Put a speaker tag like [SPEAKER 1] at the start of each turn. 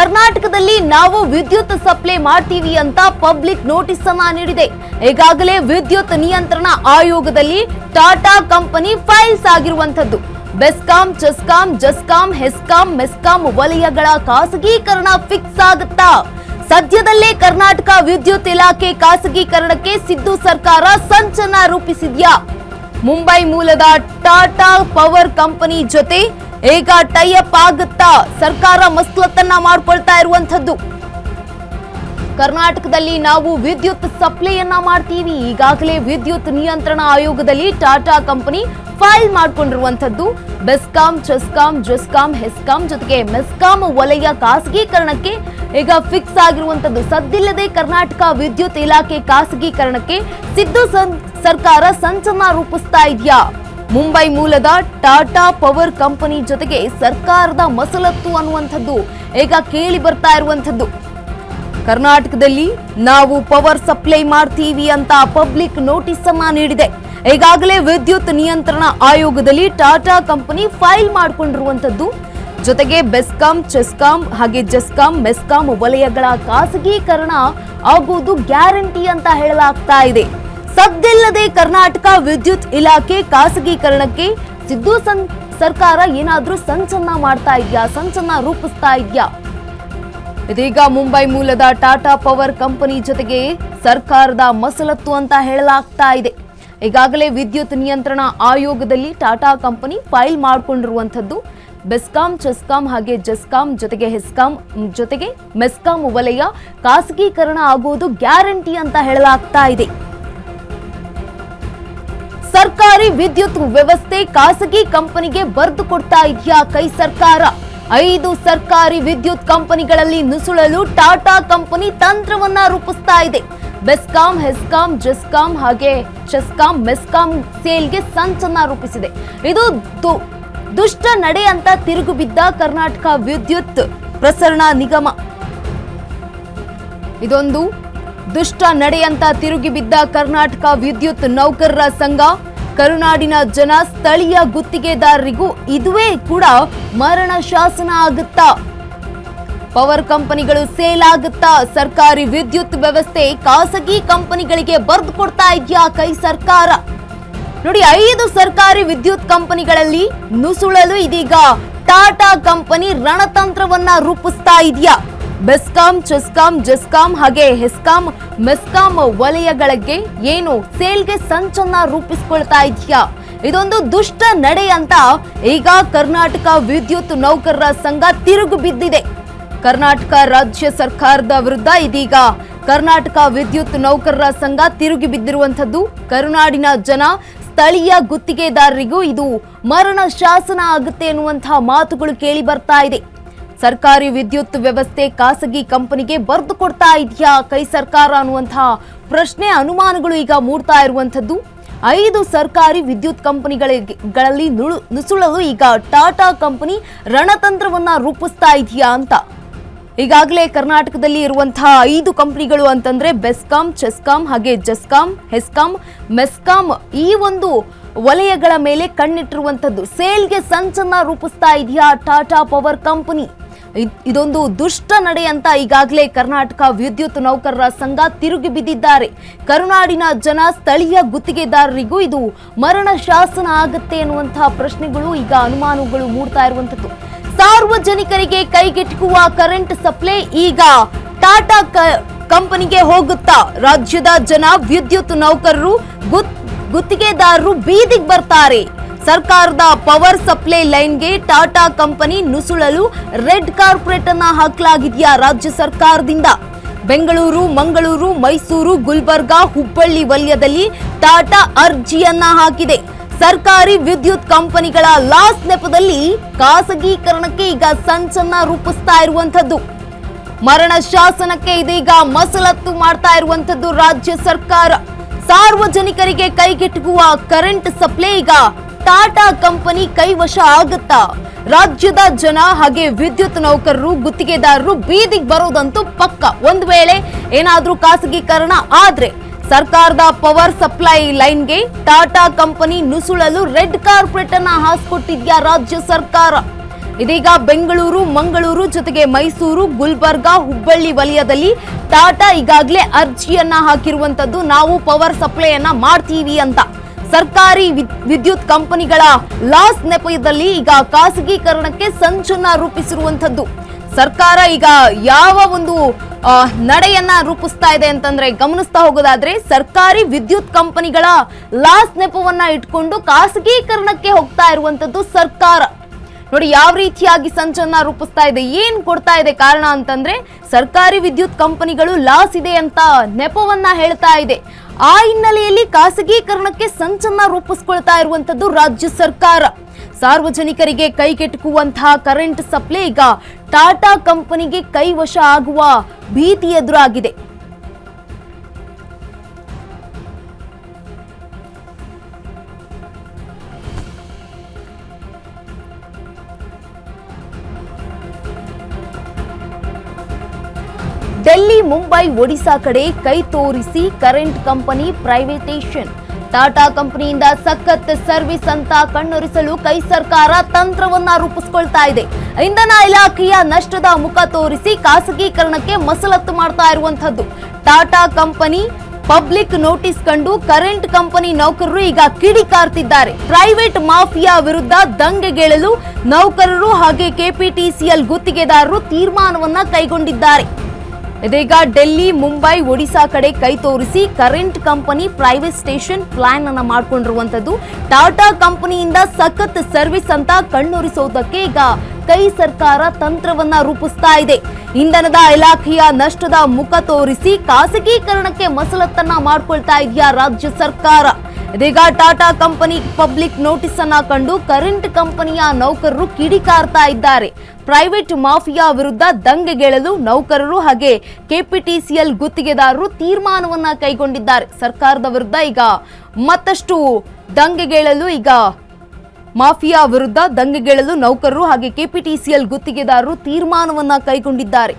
[SPEAKER 1] ಕರ್ನಾಟಕದಲ್ಲಿ ನಾವು ವಿದ್ಯುತ್ ಸಪ್ಲೈ ಮಾಡ್ತೀವಿ ಅಂತ ಪಬ್ಲಿಕ್ ನೋಟಿಸ್ ಅನ್ನ ನೀಡಿದೆ. ಈಗಾಗಲೇ ವಿದ್ಯುತ್ ನಿಯಂತ್ರಣ ಆಯೋಗದಲ್ಲಿ ಟಾಟಾ ಕಂಪನಿ ಫೈಲ್ಸ್ ಆಗಿರುವಂತದ್ದು. ಬೆಸ್ಕಾಂ, ಚೆಸ್ಕಾಂ, ಜಸ್ಕಾಂ, ಹೆಸ್ಕಾಂ, ಮೆಸ್ಕಾಂ ವಲಯಗಳ ಖಾಸಗೀಕರಣ ಫಿಕ್ಸ್ ಆಗುತ್ತಾ? ಸದ್ಯದಲ್ಲೇ ಕರ್ನಾಟಕ ವಿದ್ಯುತ್ ಇಲಾಖೆ ಖಾಸಗೀಕರಣಕ್ಕೆ ಸಿದ್ದು ಸರ್ಕಾರ ಸಂಚನ ರೂಪಿಸಿದ್ಯಾ? ಮುಂಬೈ ಮೂಲದ ಟಾಟಾ ಪವರ್ ಕಂಪನಿ ಜೊತೆ ಈಗ ಟೈಅಪ್ ಆಗುತ್ತಾ? ಸರ್ಕಾರ ಮಸಲತ್ತನ್ನ ಮಾಡ್ಕೊಳ್ತಾ ಇರುವಂತದ್ದು. ಕರ್ನಾಟಕದಲ್ಲಿ ನಾವು ವಿದ್ಯುತ್ ಸಪ್ಲೈಯನ್ನ ಮಾಡ್ತೀವಿ. ಈಗಾಗಲೇ ವಿದ್ಯುತ್ ನಿಯಂತ್ರಣ ಆಯೋಗದಲ್ಲಿ ಟಾಟಾ ಕಂಪನಿ ಫೈಲ್ ಮಾಡಿಕೊಂಡಿರುವಂತದ್ದು. ಬೆಸ್ಕಾಂ, ಚೆಸ್ಕಾಂ, ಜಸ್ಕಾಂ, ಹೆಸ್ಕಾಂ ಜೊತೆಗೆ ಮೆಸ್ಕಾಂ ವಲಯ ಖಾಸಗೀಕರಣಕ್ಕೆ ಈಗ ಫಿಕ್ಸ್ ಆಗಿರುವಂತದ್ದು. ಸದ್ದಿಲ್ಲದೆ ಕರ್ನಾಟಕ ವಿದ್ಯುತ್ ಇಲಾಖೆ ಖಾಸಗೀಕರಣಕ್ಕೆ ಸಿದ್ದು ಸರ್ಕಾರ ಸಂಚಲನ ರೂಪಿಸ್ತಾ ಇದೆಯಾ? ಮುಂಬೈ ಮೂಲದ ಟಾಟಾ ಪವರ್ ಕಂಪನಿ ಜೊತೆಗೆ ಸರ್ಕಾರದ ಮಸಲತ್ತು ಅನ್ನುವಂಥದ್ದು ಈಗ ಕೇಳಿ ಬರ್ತಾ ಇರುವಂತದ್ದು. ಕರ್ನಾಟಕದಲ್ಲಿ ನಾವು ಪವರ್ ಸಪ್ಲೈ ಮಾಡ್ತೀವಿ ಅಂತ ಪಬ್ಲಿಕ್ ನೋಟಿಸ್ ಅನ್ನ ನೀಡಿದೆ. ಈಗಾಗಲೇ ವಿದ್ಯುತ್ ನಿಯಂತ್ರಣ ಆಯೋಗದಲ್ಲಿ ಟಾಟಾ ಕಂಪನಿ ಫೈಲ್ ಮಾಡಿಕೊಂಡಿರುವಂತದ್ದು. ಜೊತೆಗೆ ಬೆಸ್ಕಾಂ, ಚೆಸ್ಕಾಂ ಹಾಗೆ ಜಸ್ಕಾಂ, ಮೆಸ್ಕಾಂ ವಲಯಗಳ ಖಾಸಗೀಕರಣ ಆಗುವುದು ಗ್ಯಾರಂಟಿ ಅಂತ ಹೇಳಲಾಗ್ತಾ ಇದೆ. ಸದ್ದಿಲ್ಲದೆ ಕರ್ನಾಟಕ ವಿದ್ಯುತ್ ಇಲಾಖೆ ಖಾಸಗೀಕರಣಕ್ಕೆ ಸಿದ್ದು ಸರ್ಕಾರ ಏನಾದ್ರೂ ಸಂಚಲನ ಮಾಡ್ತಾ ಇದೆಯಾ? ಸಂಚಲನ ರೂಪಿಸ್ತಾ ಇದೆಯಾ? ಇದೀಗ ಮುಂಬೈ ಮೂಲದ ಟಾಟಾ ಪವರ್ ಕಂಪನಿ ಜೊತೆಗೆ ಸರ್ಕಾರದ ಮಸಲತ್ತು ಅಂತ ಹೇಳಲಾಗ್ತಾ ಇದೆ. ಈಗಾಗಲೇ ವಿದ್ಯುತ್ ನಿಯಂತ್ರಣ ಆಯೋಗದಲ್ಲಿ ಟಾಟಾ ಕಂಪನಿ ಫೈಲ್ ಮಾಡಿಕೊಂಡಿರುವಂತದ್ದು. ಬೆಸ್ಕಾಂ, ಚೆಸ್ಕಾಂ ಹಾಗೆ ಜಸ್ಕಾಂ ಜೊತೆಗೆ ಹೆಸ್ಕಾಂ ಜೊತೆಗೆ ಮೆಸ್ಕಾಂ ವಲಯ ಖಾಸಗೀಕರಣ ಆಗುವುದು ಗ್ಯಾರಂಟಿ ಅಂತ ಹೇಳಲಾಗ್ತಾ ಇದೆ. ಸರ್ಕಾರಿ ವಿದ್ಯುತ್ ವ್ಯವಸ್ಥೆ ಖಾಸಗಿ ಕಂಪನಿಗೆ ಬರೆದು ಕೊಡ್ತಾ ಇದೆಯಾ ಕೈ ಸರ್ಕಾರ? 5 ಸರ್ಕಾರಿ ವಿದ್ಯುತ್ ಕಂಪನಿಗಳಲ್ಲಿ ನುಸುಳಲು ಟಾಟಾ ಕಂಪನಿ ತಂತ್ರವನ್ನ ರೂಪಿಸ್ತಾ ಇದೆ. ಬೆಸ್ಕಾಂ, ಹೆಸ್ಕಾಂ, ಜಸ್ಕಾಂ ಹಾಗೆ ಚೆಸ್ಕಾಂ, ಮೆಸ್ಕಾಂ ಸೇಲ್ಗೆ ಸಂಚಲನ ರೂಪಿಸಿದೆ. ಇದು ದುಷ್ಟ ನಡೆ ಅಂತ ತಿರುಗು ಬಿದ್ದ ಕರ್ನಾಟಕ ವಿದ್ಯುತ್ ಪ್ರಸರಣ ನಿಗಮ. ಇದೊಂದು ದುಷ್ಟ ನಡೆ ಅಂತ ತಿರುಗಿ ಬಿದ್ದ ಕರ್ನಾಟಕ ವಿದ್ಯುತ್ ನೌಕರರ ಸಂಘ. ಕರುನಾಡಿನ ಜನ, ಸ್ಥಳೀಯ ಗುತ್ತಿಗೆದಾರರಿಗೂ ಇದುವೇ ಕೂಡ ಮರಣ ಶಾಸನ ಆಗುತ್ತಾ? ಪವರ್ ಕಂಪನಿಗಳು ಸೇಲ್ ಆಗುತ್ತಾ? ಸರ್ಕಾರಿ ವಿದ್ಯುತ್ ವ್ಯವಸ್ಥೆ ಖಾಸಗಿ ಕಂಪನಿಗಳಿಗೆ ಬರೆದು ಕೊಡ್ತಾ ಇದೆಯಾ ಕೈ ಸರ್ಕಾರ? ನೋಡಿ, 5 ಸರ್ಕಾರಿ ವಿದ್ಯುತ್ ಕಂಪನಿಗಳಲ್ಲಿ ನುಸುಳಲು ಇದೀಗ ಟಾಟಾ ಕಂಪನಿ ರಣತಂತ್ರವನ್ನ ರೂಪಿಸ್ತಾ ಇದೆಯಾ? ಬೆಸ್ಕಾಂ, ಚೆಸ್ಕಾಂ, ಜಸ್ಕಾಂ ಹಾಗೆ ಹೆಸ್ಕಾಂ, ಮೆಸ್ಕಾಂ ವಲಯಗಳಿಗೆ ಏನು ಸೇಲ್ಗೆ ಸಂಚಲನ ರೂಪಿಸಿಕೊಳ್ತಾ ಇದೆಯಾ? ಇದೊಂದು ದುಷ್ಟ ನಡೆ ಅಂತ ಈಗ ಕರ್ನಾಟಕ ವಿದ್ಯುತ್ ನೌಕರರ ಸಂಘ ತಿರುಗು ಬಿದ್ದಿದೆ. ಕರ್ನಾಟಕ ರಾಜ್ಯ ಸರ್ಕಾರದ ವಿರುದ್ಧ ಇದೀಗ ಕರ್ನಾಟಕ ವಿದ್ಯುತ್ ನೌಕರರ ಸಂಘ ತಿರುಗಿ ಬಿದ್ದಿರುವಂತದ್ದು. ಕರುನಾಡಿನ ಜನ, ಸ್ಥಳೀಯ ಗುತ್ತಿಗೆದಾರರಿಗೂ ಇದು ಮರಣ ಶಾಸನ ಆಗುತ್ತೆ ಎನ್ನುವಂತಹ ಮಾತುಗಳು ಕೇಳಿ ಬರ್ತಾ ಇದೆ. ಸರ್ಕಾರಿ ವಿದ್ಯುತ್ ವ್ಯವಸ್ಥೆ ಖಾಸಗಿ ಕಂಪನಿಗೆ ಬರೆದು ಕೊಡ್ತಾ ಇದೆಯಾ ಕೈ ಸರ್ಕಾರ ಅನ್ನುವಂತಹ ಪ್ರಶ್ನೆ, ಅನುಮಾನಗಳು ಈಗ ಮೂಡ್ತಾ ಇರುವಂತದ್ದು. 5 ಸರ್ಕಾರಿ ವಿದ್ಯುತ್ ಕಂಪನಿಗಳಲ್ಲಿ ನುಸುಳಲು ಈಗ ಟಾಟಾ ಕಂಪನಿ ರಣತಂತ್ರವನ್ನ ರೂಪಿಸ್ತಾ ಇದೆಯಾ ಅಂತ. ಈಗಾಗಲೇ ಕರ್ನಾಟಕದಲ್ಲಿ ಇರುವಂತಹ 5 ಕಂಪನಿಗಳು ಅಂತಂದ್ರೆ ಬೆಸ್ಕಾಂ, ಚೆಸ್ಕಾಂ ಹಾಗೆ ಜಸ್ಕಾಂ, ಹೆಸ್ಕಾಂ, ಮೆಸ್ಕಾಂ ಈ ಒಂದು ವಲಯಗಳ ಮೇಲೆ ಕಣ್ಣಿಟ್ಟಿರುವಂತದ್ದು. ಸೇಲ್ಗೆ ಸಂಚಲನ ರೂಪಿಸ್ತಾ ಇದೆಯಾ ಟಾಟಾ ಪವರ್ ಕಂಪನಿ? ಇದೊಂದು ದುಷ್ಟ ನಡೆ ಅಂತ ಈಗಾಗಲೇ ಕರ್ನಾಟಕ ವಿದ್ಯುತ್ ನೌಕರರ ಸಂಘ ತಿರುಗಿ ಬಿದ್ದಿದ್ದಾರೆ. ಕರುನಾಡಿನ ಜನ, ಸ್ಥಳೀಯ ಗುತ್ತಿಗೆದಾರರಿಗೂ ಇದು ಮರಣ ಶಾಸನ ಆಗುತ್ತೆ ಎನ್ನುವಂತಹ ಪ್ರಶ್ನೆಗಳು, ಈಗ ಅನುಮಾನಗಳು ಮೂಡ್ತಾ ಇರುವಂತದ್ದು. ಸಾರ್ವಜನಿಕರಿಗೆ ಕೈಗೆಟುಕುವ ಕರೆಂಟ್ ಸಪ್ಲೈ ಈಗ ಟಾಟಾ ಕಂಪನಿಗೆ ಹೋಗುತ್ತಾ? ರಾಜ್ಯದ ಜನ, ವಿದ್ಯುತ್ ನೌಕರರು, ಗುತ್ತಿಗೆದಾರರು ಬೀದಿಗೆ ಬರ್ತಾರೆ. ಸರ್ಕಾರದ ಪವರ್ ಸಪ್ಲೈ ಲೈನ್ಗೆ ಟಾಟಾ ಕಂಪನಿ ನುಸುಳಲು ರೆಡ್ ಕಾರ್ಪೆಟ್ ಅನ್ನ ಹಾಕಲಾಗಿದೆಯಾ ರಾಜ್ಯ ಸರ್ಕಾರದಿಂದ? ಬೆಂಗಳೂರು, ಮಂಗಳೂರು, ಮೈಸೂರು, ಗುಲ್ಬರ್ಗಾ, ಹುಬ್ಬಳ್ಳಿ ವಲಯದಲ್ಲಿ ಟಾಟಾ ಅರ್ಜಿಯನ್ನ ಹಾಕಿದೆ. ಸರ್ಕಾರಿ ವಿದ್ಯುತ್ ಕಂಪನಿಗಳ ಲಾಸ್ ನೆಪದಲ್ಲಿ ಖಾಸಗೀಕರಣಕ್ಕೆ ಈಗ ಸಂಚಲನ ರೂಪಿಸ್ತಾ ಇರುವಂತದ್ದು. ಮರಣ ಶಾಸನಕ್ಕೆ ಇದೀಗ ಮಸಲತ್ತು ಮಾಡ್ತಾ ಇರುವಂತದ್ದು ರಾಜ್ಯ ಸರ್ಕಾರ. ಸಾರ್ವಜನಿಕರಿಗೆ ಕೈಗೆಟುಕುವ ಕರೆಂಟ್ ಸಪ್ಲೈ ಈಗ ಟಾಟಾ ಕಂಪನಿ ಕೈವಶ ಆಗುತ್ತಾ? ರಾಜ್ಯದ ಜನ ಹಾಗೆ ವಿದ್ಯುತ್ ನೌಕರರು, ಗುತ್ತಿಗೆದಾರರು ಬೀದಿಗೆ ಬರೋದಂತೂ ಪಕ್ಕ. ಒಂದು ವೇಳೆ ಏನಾದ್ರೂ ಖಾಸಗೀಕರಣ ಆದ್ರೆ ಸರ್ಕಾರದ ಪವರ್ ಸಪ್ಲೈ ಲೈನ್ಗೆ ಟಾಟಾ ಕಂಪನಿ ನುಸುಳಲು ರೆಡ್ ಕಾರ್ಪೆಟ್ ಅನ್ನ ಹಾಸ್ಕೊಟ್ಟಿದ್ಯಾ ರಾಜ್ಯ ಸರ್ಕಾರ? ಇದೀಗ ಬೆಂಗಳೂರು, ಮಂಗಳೂರು ಜೊತೆಗೆ ಮೈಸೂರು, ಗುಲ್ಬರ್ಗಾ, ಹುಬ್ಬಳ್ಳಿ ವಲಯದಲ್ಲಿ ಟಾಟಾ ಈಗಾಗಲೇ ಅರ್ಜಿಯನ್ನ ಹಾಕಿರುವಂತದ್ದು. ನಾವು ಪವರ್ ಸಪ್ಲೈಯನ್ನ ಮಾಡ್ತೀವಿ ಅಂತ. ಸರ್ಕಾರಿ ವಿದ್ಯುತ್ ಕಂಪನಿಗಳ ಲಾಸ್ ನೆಪದಲ್ಲಿ ಈಗ ಖಾಸಗೀಕರಣಕ್ಕೆ ಸಂಚನ್ನ ರೂಪಿಸಿರುವಂತದ್ದು. ಸರ್ಕಾರ ಈಗ ಯಾವ ಒಂದು ನಡೆಯನ್ನ ರೂಪಿಸ್ತಾ ಇದೆ ಅಂತಂದ್ರೆ, ಗಮನಿಸ್ತಾ ಹೋಗೋದಾದ್ರೆ ಸರ್ಕಾರಿ ವಿದ್ಯುತ್ ಕಂಪನಿಗಳ ಲಾಸ್ ನೆಪವನ್ನ ಇಟ್ಕೊಂಡು ಖಾಸಗೀಕರಣಕ್ಕೆ ಹೋಗ್ತಾ ಇರುವಂತದ್ದು ಸರ್ಕಾರ. ನೋಡಿ ಯಾವ ರೀತಿಯಾಗಿ ಸಂಚನ್ನ ರೂಪಿಸ್ತಾ ಇದೆ, ಏನ್ ಕೊಡ್ತಾ ಇದೆ ಕಾರಣ ಅಂತಂದ್ರೆ ಸರ್ಕಾರಿ ವಿದ್ಯುತ್ ಕಂಪನಿಗಳು ಲಾಸ್ ಇದೆ ಅಂತ ನೆಪವನ್ನ ಹೇಳ್ತಾ ಇದೆ. ಆ ಹಿನ್ನೆಲೆಯಲ್ಲಿ ಖಾಸಗೀಕರಣಕ್ಕೆ ಸಂಚನ್ನ ರೂಪಿಸ್ಕೊಳ್ತಾ ಇರುವಂತದ್ದು ರಾಜ್ಯ ಸರ್ಕಾರ. ಸಾರ್ವಜನಿಕರಿಗೆ ಕೈಗೆಟುಕುವಂತಹ ಕರೆಂಟ್ ಸಪ್ಲೈ ಈಗ ಟಾಟಾ ಕಂಪನಿಗೆ ಕೈವಶ ಆಗುವ ಭೀತಿ ಎದುರಾಗಿದೆ. ಡೆಲ್ಲಿ, ಮುಂಬೈ, ಒಡಿಶಾ ಕಡೆ ಕೈ ತೋರಿಸಿ ಕರೆಂಟ್ ಕಂಪನಿ ಪ್ರೈವೇಟೇಷನ್. ಟಾಟಾ ಕಂಪನಿಯಿಂದ ಸಖತ್ ಸರ್ವಿಸ್ ಅಂತ ಕಣ್ಣೊರೆಸಲು ಕೈ ಸರ್ಕಾರ ತಂತ್ರವನ್ನ ರೂಪಿಸಿಕೊಳ್ತಾ ಇದೆ. ಇಂಧನ ಇಲಾಖೆಯ ನಷ್ಟದ ಮುಖ ತೋರಿಸಿ ಖಾಸಗೀಕರಣಕ್ಕೆ ಮಸಲತ್ತು ಮಾಡ್ತಾ ಇರುವಂತದ್ದು. ಟಾಟಾ ಕಂಪನಿ ಪಬ್ಲಿಕ್ ನೋಟಿಸ್ ಕಂಡು ಕರೆಂಟ್ ಕಂಪನಿ ನೌಕರರು ಈಗ ಕಿಡಿಕಾರ್ತಿದ್ದಾರೆ. ಪ್ರೈವೇಟ್ ಮಾಫಿಯಾ ವಿರುದ್ಧ ದಂಗೆಗೇಳಲು ನೌಕರರು ಹಾಗೆ ಕೆಪಿಟಿಸಿಎಲ್ ಗುತ್ತಿಗೆದಾರರು ತೀರ್ಮಾನವನ್ನ ಕೈಗೊಂಡಿದ್ದಾರೆ. ಇದೀಗ ಡೆಲ್ಲಿ, ಮುಂಬೈ, ಒಡಿಶಾ ಕಡೆ ಕೈ ತೋರಿಸಿ ಕರೆಂಟ್ ಕಂಪನಿ ಪ್ರೈವೇಟೇಷನ್ ಪ್ಲಾನ್ ಅನ್ನ ಮಾಡಿಕೊಂಡಿರುವಂತದ್ದು. ಟಾಟಾ ಕಂಪನಿಯಿಂದ ಸಖತ್ ಸರ್ವಿಸ್ ಅಂತ ಕಣ್ಣೊರೆಸೋದಕ್ಕೆ ಈಗ ಕೈ ಸರ್ಕಾರ ತಂತ್ರವನ್ನ ರೂಪಿಸ್ತಾ ಇದೆ. ಇಂಧನದ ಇಲಾಖೆಯ ನಷ್ಟದ ಮುಖ ತೋರಿಸಿ ಖಾಸಗೀಕರಣಕ್ಕೆ ಮಸಲತ್ತನ್ನ ಮಾಡ್ಕೊಳ್ತಾ ಇದೆಯಾ ರಾಜ್ಯ ಸರ್ಕಾರ. ಇದೀಗ ಟಾಟಾ ಕಂಪನಿ ಪಬ್ಲಿಕ್ ನೋಟಿಸ್ ಅನ್ನ ಕಂಡು ಕರೆಂಟ್ ಕಂಪನಿಯ ನೌಕರರು ಕಿಡಿಕಾರ್ತಾ ಇದ್ದಾರೆ. ಪ್ರೈವೇಟ್ ಮಾಫಿಯಾ ವಿರುದ್ಧ ದಂಗೆಗೇಳಲು ನೌಕರರು ಹಾಗೆ ಕೆಪಿಟಿಸಿಎಲ್ ಗುತ್ತಿಗೆದಾರರು ತೀರ್ಮಾನವನ್ನ ಕೈಗೊಂಡಿದ್ದಾರೆ. ಸರ್ಕಾರದ ವಿರುದ್ಧ ಈಗ ಮತ್ತಷ್ಟು ದಂಗೆಗೇಳಲು ಈಗ ಮಾಫಿಯಾ ವಿರುದ್ಧ ದಂಗೆಗೇಳಲು ನೌಕರರು ಹಾಗೆ ಕೆಪಿಟಿಸಿಎಲ್ ಗುತ್ತಿಗೆದಾರರು ತೀರ್ಮಾನವನ್ನ ಕೈಗೊಂಡಿದ್ದಾರೆ.